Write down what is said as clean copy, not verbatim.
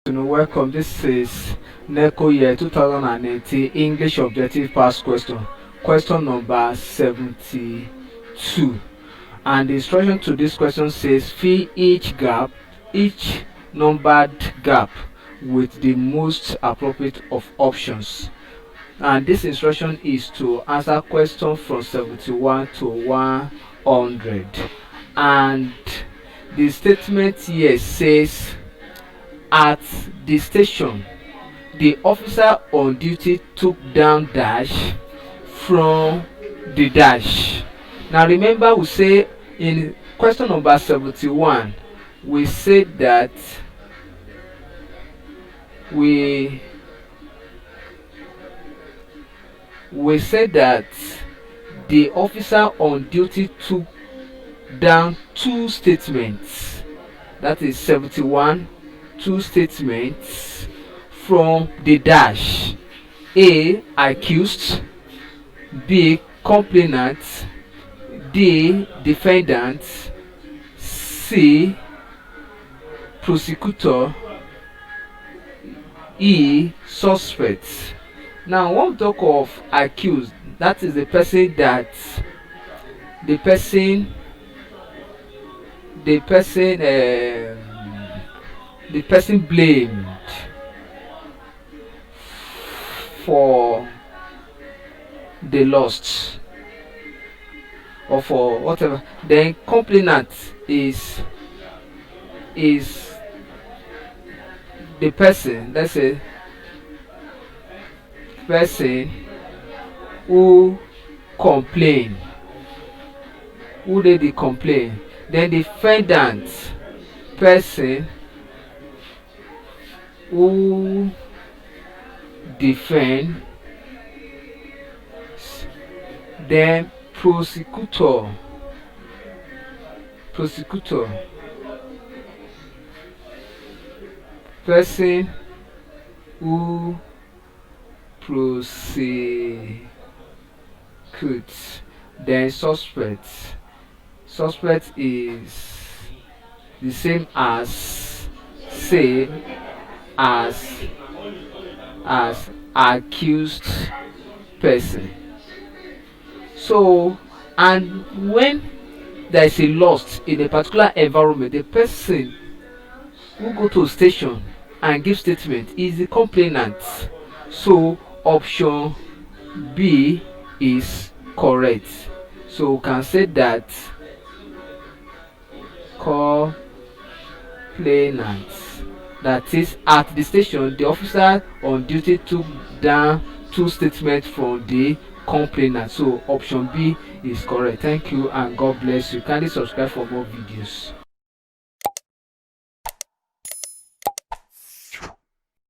Welcome. This is Neco year 2018 English Objective Past question number 72. And the instruction to this question says fill each numbered gap with the most appropriate of options. And this instruction is to answer question from 71 to 100. And the statement here says, at the station, the officer on duty took down dash from the dash. Now remember, we say in question number 71, we said that we said that the officer on duty took down two statements. That is 71, two statements from the dash: A, accused; B, complainant; D, defendant; C, prosecutor; E, suspect. Now when we talk of accused, that is the person that the person blamed for the loss or for whatever. Then complainant is the person, let's say, person who complain, who did the complain. Then defendant, person who defend. Then prosecutor, person who prosecutes. Then suspect is the same as accused person. So, and when there is a loss in a particular environment, the person who go to station and give statement is the complainant. So option B is correct. So we can say that complainant, that is, at the station, the officer on duty took down two statements from the complainant. So option B is correct. Thank you and God bless you. Kindly subscribe for more videos.